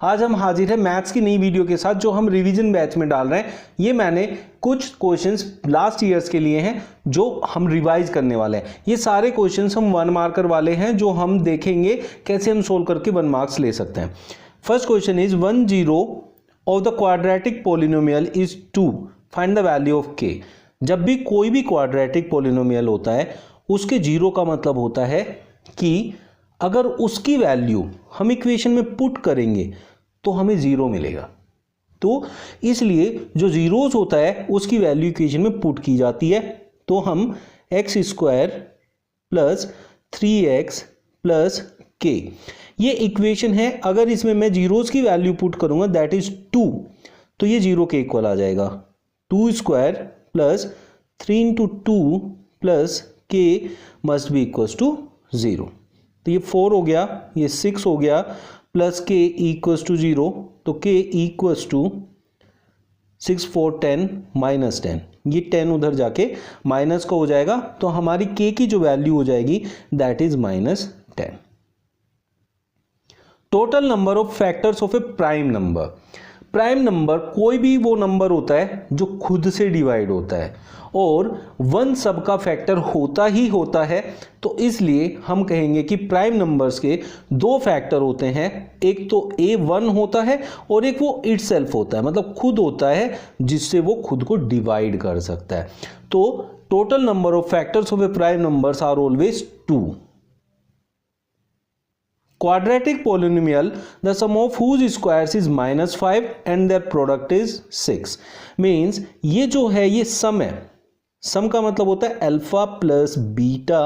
आज हम हाजिर है मैथ्स की नई वीडियो के साथ जो हम रिवीजन बैच में डाल रहे हैं। ये मैंने कुछ क्वेश्चंस लास्ट ईयर्स के लिए हैं जो हम रिवाइज करने वाले हैं। ये सारे क्वेश्चंस हम 1 मार्कर वाले हैं जो हम देखेंगे कैसे हम सोल्व करके 1 मार्क्स ले सकते हैं। First question is 10 of the quadratic polynomial is 2, find the value of k। जब भी कोई भी क्वाड्रेटिक पोलिनोमियल होता है उसके 0 का मतलब होता है कि अगर उसकी वैल्यू हम इक्वेशन में पुट करेंगे तो हमें 0 मिलेगा। तो इसलिए जो जीरोस होता है उसकी वैल्यू इक्वेशन में पुट की जाती है। तो हम x² plus 3x plus k, ये इक्वेशन है। अगर इसमें मैं जीरोस की वैल्यू पुट करूंगा दैट इज 2, तो ये 0 के इक्वल आ जाएगा। 2² plus 3 into 2 plus k must be equals to 0। तो ये 4 हो गया, ये 6 हो गया, प्लस k इक्वल्स टू 0। तो k इक्वल्स टू 6 4 10 माइनस 10, ये 10 उधर जाके माइनस का हो जाएगा। तो हमारी k की जो वैल्यू हो जाएगी that is -10। Total number of factors of a prime number. Prime number कोई भी वो नंबर होता है जो खुद से डिवाइड होता है और 1 सबका फैक्टर होता ही होता है। तो इसलिए हम कहेंगे कि प्राइम नंबर्स के 2 फैक्टर होते हैं, एक तो a1 होता है और एक वो इटसेल्फ होता है, मतलब खुद होता है जिससे वो खुद को डिवाइड कर सकता है। तो total number of factors of a prime numbers are always 2। Quadratic polynomial, the sum of whose squares is -5 and their product is 6, means ये जो है ये सम है। सम का मतलब होता है alpha plus beta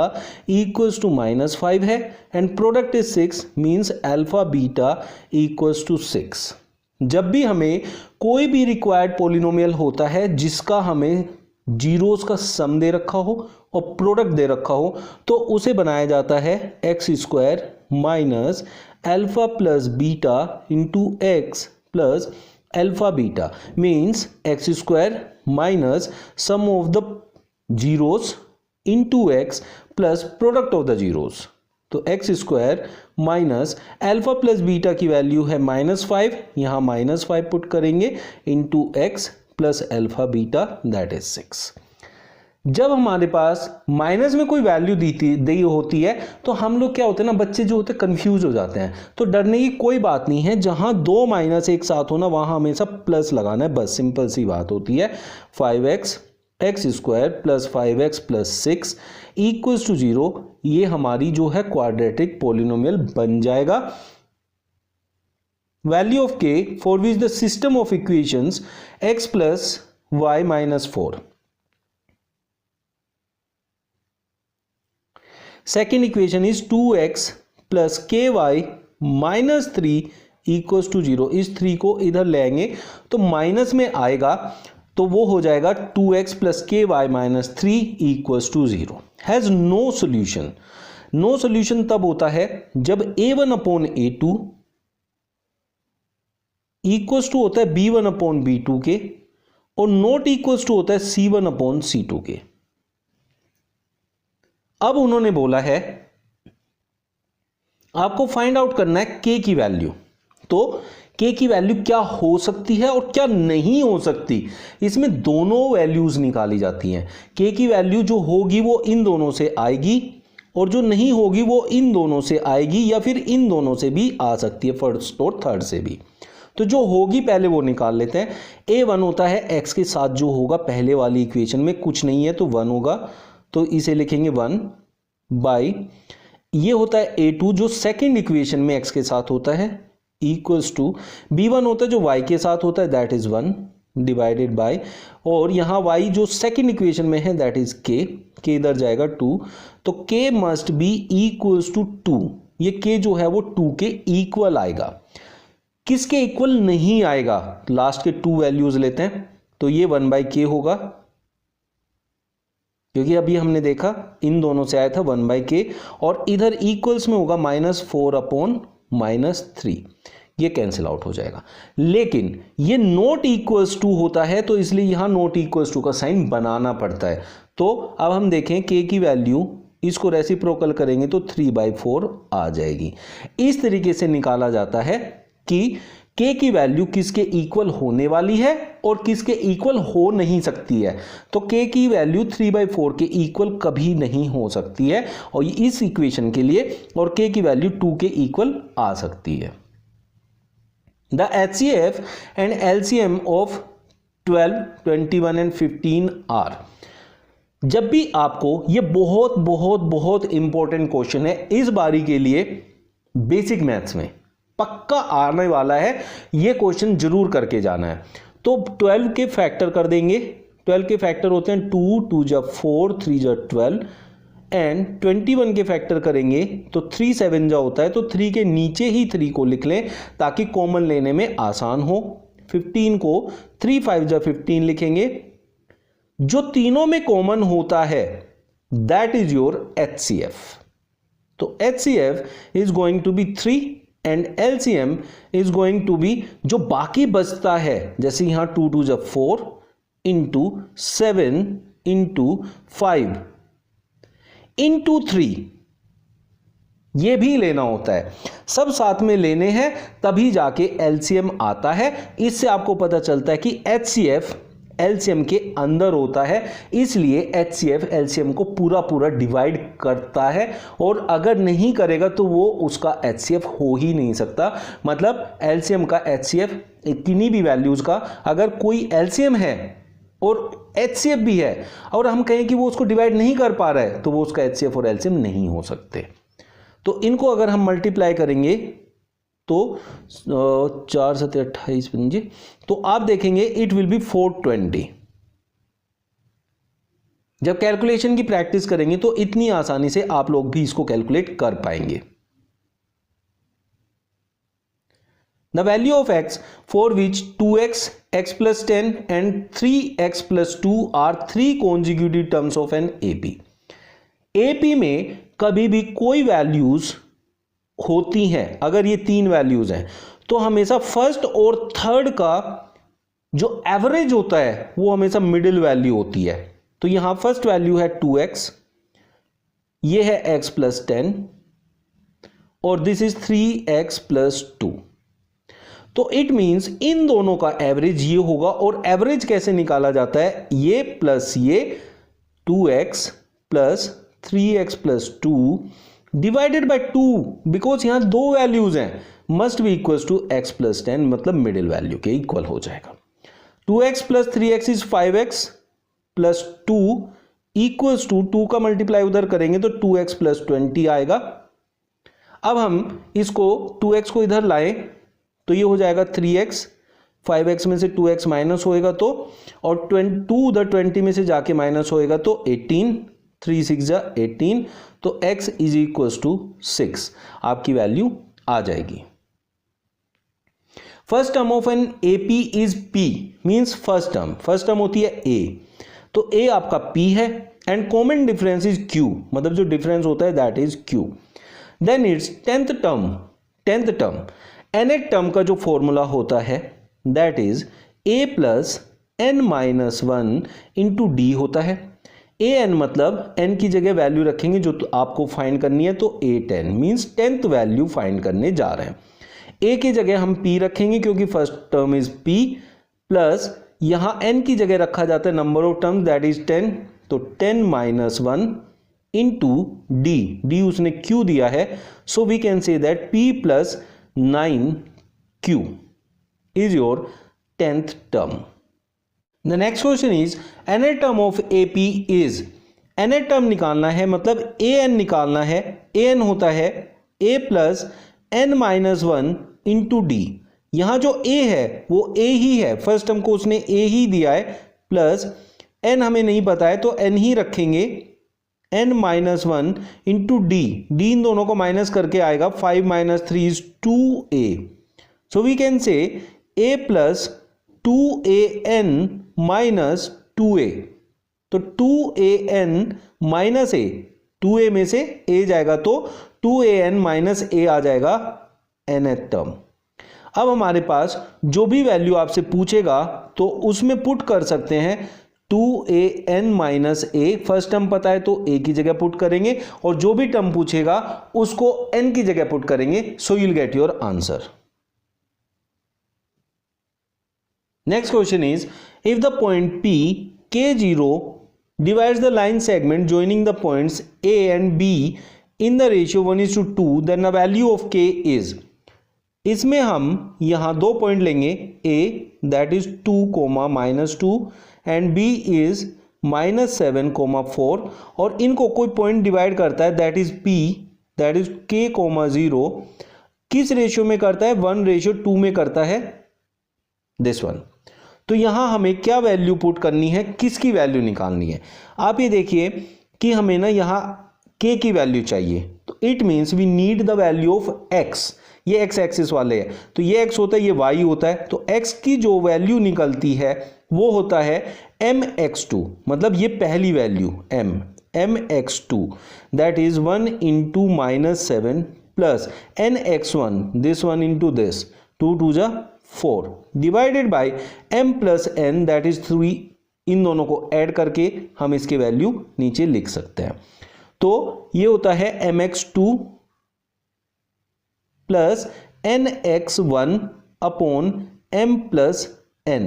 equals to -5 है and product is 6, means alpha beta equals to 6। जब भी हमें कोई भी रिक्वायर्ड पोलिनोमियल होता है जिसका हमें जीरोस का सम दे रखा हो और प्रोडक्ट दे रखा हो तो उसे बनाया जाता है x² minus alpha plus beta into x plus alpha beta, means x² minus sum of the zeros into x plus product of the zeros. तो x² minus alpha plus beta की वैल्यू है -5, यहाँ -5 पुट करेंगे into x plus alpha beta that is 6। जब हमारे पास minus में कोई value दी होती है तो हम लोग क्या होते हैं ना, बच्चे जो होते हैं कंफ्यूज हो जाते हैं। तो डरने की कोई बात नहीं है, जहां 2 माइनस एक साथ होना वहां हमेशा प्लस लगाना है, बस सिंपल सी बात होती है। 5x x² plus 5x plus 6 equals to 0, ये हमारी जो है क्वाड्रेटिक पोलिनोमियल बन जाएगा। Value of k for which the system of equations x plus y minus 4। Second equation is 2x plus ky minus 3 equals to 0। इस 3 को इधर लेंगे तो माइनस में आएगा, तो वो हो जाएगा 2x plus ky minus 3 equals to 0। Has no solution. No solution तब होता है जब a1 upon a2 equals to होता है b1 अपॉन b2 के और नॉट इक्वल्स टू होता है c1 अपॉन c2 के। अब उन्होंने बोला है आपको फाइंड आउट करना है k की वैल्यू। तो k की वैल्यू क्या हो सकती है और क्या नहीं हो सकती, इसमें दोनों वैल्यूज निकाली जाती हैं। k की वैल्यू जो होगी वो इन दोनों से आएगी और जो नहीं होगी वो इन दोनों से आएगी या फिर इन दोनों से भी आ सकती है, फर्स्ट और थर्ड से भी। तो जो होगी पहले वो निकाल लेते हैं। a1 होता है x के साथ, जो होगा पहले वाली इक्वेशन में कुछ नहीं है तो 1 होगा, तो इसे लिखेंगे 1 बाई, ये होता है a2 जो सेकंड इक्वेशन में x के साथ होता है इक्वल्स टू b1 होता है जो y के साथ होता है दैट इज 1 डिवाइडेड बाय, और यहाँ y जो सेकंड इक्वेशन में है दैट इज k इधर जाएगा 2, तो k must be equals to 2। ये k जो है वो 2 के इक्वल आएगा। किसके इक्वल नहीं आएगा, लास्ट के 2 वैल्यूज लेते हैं, तो ये 1/k होगा, क्योंकि अभी हमने देखा इन दोनों से आया था 1/k, और इधर इक्वल्स में होगा -4 अपॉन -3, ये कैंसिल आउट हो जाएगा। लेकिन ये नॉट इक्वल्स टू होता है तो इसलिए यहां नॉट इक्वल्स टू का साइन बनाना पड़ता है। तो अब हम देखें k की वैल्यू, इसको रेसिप्रोकल करेंगे तो 3/4 आ जाएगी। इस तरीके से निकाला जाता है कि k की वैल्यू किसके इक्वल होने वाली है और किसके इक्वल हो नहीं सकती है। तो k की वैल्यू 3/4 के इक्वल कभी नहीं हो सकती है और इस इक्वेशन के लिए, और k की वैल्यू 2 के इक्वल आ सकती है। The HCF and LCM of 12, 21 and 15 are. जब भी आपको, ये बहुत बहुत बहुत इंपॉर्टेंट क्वेश्चन है इस बारी के लिए, बेसिक मैथ्स में पक्का आने वाला है, ये क्वेश्चन जरूर करके जाना है। तो 12 के फैक्टर कर देंगे, 12 के फैक्टर होते हैं 2, 2 जा 4, 3 जा 12 एंड 21 के फैक्टर करेंगे तो 3 7 जा होता है, तो 3 के नीचे ही 3 को लिख लें ताकि कॉमन लेने में आसान हो। 15 को 3 5 जा 15 लिखेंगे, जो तीनों में कॉमन होता है दैट इज योर HCF। तो HCF is going to be 3 and LCM is going to be, जो बाकी बचता है, जैसे यहां 2 2 जा 4 इंटू 7 इंटू 5 इंटू 3, ये भी लेना होता है, सब साथ में लेने हैं तभी जाके LCM आता है। इससे आपको पता चलता है कि HCF LCM के अंदर होता है, इसलिए HCF LCM को पूरा पूरा डिवाइड करता है, और अगर नहीं करेगा तो वो उसका HCF हो ही नहीं सकता। मतलब LCM का HCF किन्हीं भी वैल्यूज का, अगर कोई LCM है और HCF भी है और हम कहें कि वो उसको डिवाइड नहीं कर पा रहा है, तो वो उसका HCF और LCM नहीं हो सकते। तो इनको अगर हम मल्टीप्लाई करेंगे तो 4 7 28 बन, तो आप देखेंगे इट विल बी 420। जब कैलकुलेशन की प्रैक्टिस करेंगे तो इतनी आसानी से आप लोग भी इसको कैलकुलेट कर पाएंगे। The value of x for which 2x, x plus 10 and 3x plus 2 are 3 consecutive terms of an AP। AP में कभी भी कोई वैल्यूज होती हैं, अगर ये 3 वैल्यूज हैं तो हमेशा फर्स्ट और थर्ड का जो एवरेज होता है वो हमेशा मिडिल वैल्यू होती है। तो यहां फर्स्ट वैल्यू है 2x, ये है x plus 10 और दिस इज 3x plus 2। तो इट मींस इन दोनों का एवरेज ये होगा, और एवरेज कैसे निकाला जाता है, ये प्लस ये 2x plus 3x plus 2 divided by 2, because यहां 2 वैल्यूज हैं, must be equal to x plus 10, मतलब मिडिल वैल्यू के इक्वल हो जाएगा। 2x plus 3x is 5x plus 2 equals to 2 का मल्टीप्लाई उधर करेंगे तो 2x plus 20 आएगा। अब हम इसको 2x को इधर लाएं तो ये हो जाएगा 3x, 5x में से 2x माइनस होएगा तो, और 2 उधर 20 में से जाके माइनस होएगा तो 18, 3 6 जा 18, तो x इज इक्वल टू 6 आपकी वैल्यू आ जाएगी। First term of an AP is P, means first term होती है A, तो A आपका P है and common difference is Q, मतलब जो डिफरेंस होता है that is Q। Then it's tenth term nth term का जो फॉर्मूला होता है that is A plus n minus 1 into D होता है। an मतलब n की जगह वैल्यू रखेंगे जो तो आपको फाइंड करनी है, तो A10 means 10th value find करने जा रहे हैं। a की जगह हम p रखेंगे क्योंकि first term is p, plus यहां n की जगह रखा जाता है number of term that is 10, तो 10 माइनस 1 इंटू डी उसने q दिया है, so we can say that p plus 9q is your 10th term. The next question is nth term of AP is, nth term निकालना है मतलब an निकालना है, an होता है a plus n minus 1 into D. यहां जो a है वो a ही है, फर्स्ट टर्म को उसने a ही दिया है, प्लस n हमें नहीं पता है तो n ही रखेंगे, n माइनस 1 इंटू डी इन दोनों को माइनस करके आएगा 5 minus 3 is 2a, so we can say a plus 2an minus 2a, तो 2an माइनस a, 2a में से a जाएगा तो 2an माइनस a आ जाएगा nth टर्म। अब हमारे पास जो भी वैल्यू आपसे पूछेगा तो उसमें पुट कर सकते हैं 2an minus a, first term पता है तो a की जगह पुट करेंगे और जो भी टर्म पूछेगा उसको n की जगह पुट करेंगे, so you will get your answer. Next question is, if the point P K0 divides the line segment joining the points A and B in the ratio 1:2, then the value of K is. इसमें हम यहाँ दो point लेंगे, A that is 2, -2 and B is -7, 4 और इनको कोई point divide करता है that is P that is K, 0 किस रेशियो में करता है, 1:2 में करता है, दिस वन। तो यहां हमें क्या वैल्यू पुट करनी है, किसकी वैल्यू निकालनी है। आप ये देखिए कि हमें ना यहां k की वैल्यू चाहिए, तो it means we need the value of x। ये x एक्सिस वाले है, तो ये x होता है, ये y होता है, तो x की जो वैल्यू निकलती है वो होता है mx2, मतलब ये पहली value mx2 that is 1 into -7 plus nx1 this one into this 2 2 जा 4 divided by m plus n that is 3। इन दोनों को ऐड करके हम इसकी वैल्यू नीचे लिख सकते हैं। तो ये होता है mx2 plus nx1 upon m plus n।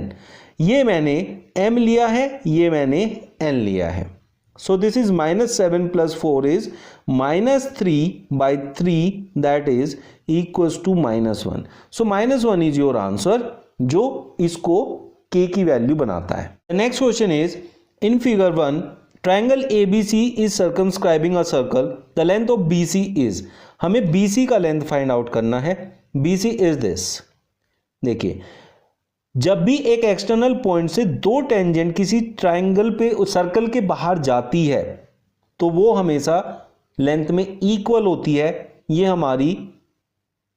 ये मैंने m लिया है, ये मैंने n लिया है। So this is -7 plus 4 is -3/3 that is equals to -1. So -1 is your answer जो इसको k की वैल्यू बनाता है। Next question is, in figure 1 triangle ABC is circumscribing a circle, the length of BC is। हमें BC का length find out करना है। BC is this। देखिए जब भी एक एक्सटर्नल पॉइंट से दो टेंजेंट किसी ट्राइंगल पे सर्कल के बाहर जाती है तो वो हमेशा लेंथ में इक्वल होती है। ये हमारी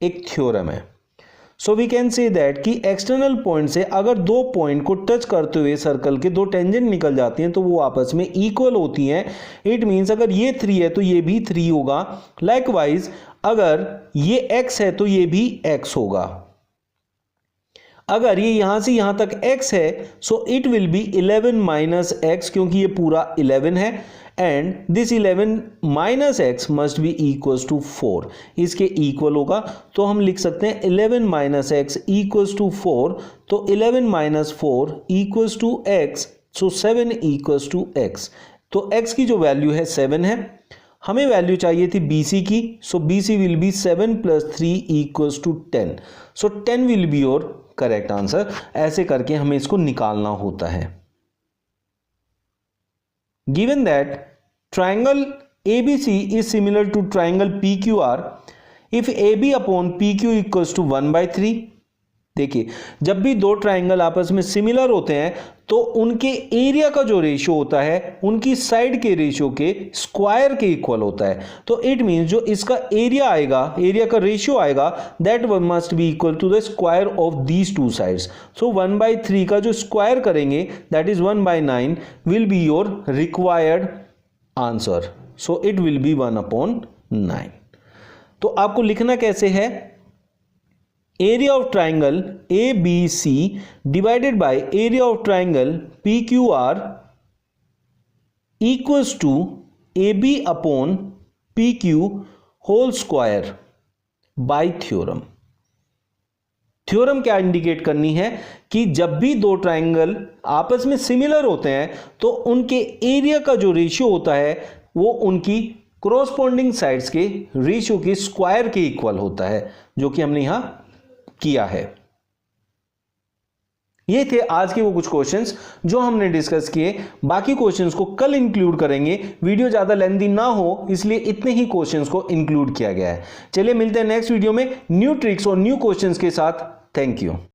एक थ्योरम है। So we can say that कि एक्सटर्नल पॉइंट से अगर दो पॉइंट को टच करते हुए सर्कल के दो टेंजेंट निकल जाती हैं तो वो आपस में इक्वल होती हैं। इट मीन्स अगर ये 3 है तो ये भी 3 होगा। लाइकवाइज अगर ये x है तो ये भी x होगा। अगर ये यहां से यहां तक x है so it will be 11 - x क्योंकि ये पूरा 11 है and this 11 - x must be equals to 4। इसके इक्वल होगा तो हम लिख सकते हैं 11 - x इक्वल्स टू 4। तो 11 - 4 equals to x, so 7 equals to x। तो x की जो वैल्यू है 7 है। हमें वैल्यू चाहिए थी BC की, so BC will be 7 + 3 equals to 10। So 10 will be your correct answer. ऐसे करके हमें इसको निकालना होता है। Given that triangle ABC is similar to triangle PQR if AB upon PQ equals to 1/3। देखिए जब भी दो ट्राइंगल आपस में सिमिलर होते हैं तो उनके एरिया का जो रेशियो होता है उनकी साइड के रेशियो के स्क्वायर के इक्वल होता है। तो इट मींस जो इसका एरिया आएगा, एरिया का रेशियो आएगा that must be equal to the square of these two sides. So 1/3 का जो स्क्वायर करेंगे that is 1/9 will be your required answer. So it will be 1/9। तो आपको लिखना कैसे है, area of triangle ABC divided by area of triangle PQR equals to AB upon PQ whole square by theorem. Theorem क्या indicate करनी है कि जब भी दो ट्राइंगल आपस में सिमिलर होते हैं तो उनके एरिया का जो रेशियो होता है वो उनकी कोरोस्पोंडिंग साइड्स के रेशियो के स्क्वायर के इक्वल होता है, जो कि हमने यहां किया है। ये थे आज के वो कुछ क्वेश्चंस जो हमने डिस्कस किए। बाकी क्वेश्चंस को कल इंक्लूड करेंगे। वीडियो ज्यादा लेंथी ना हो इसलिए इतने ही क्वेश्चंस को इंक्लूड किया गया है। चलिए मिलते हैं नेक्स्ट वीडियो में न्यू ट्रिक्स और न्यू क्वेश्चंस के साथ। Thank you.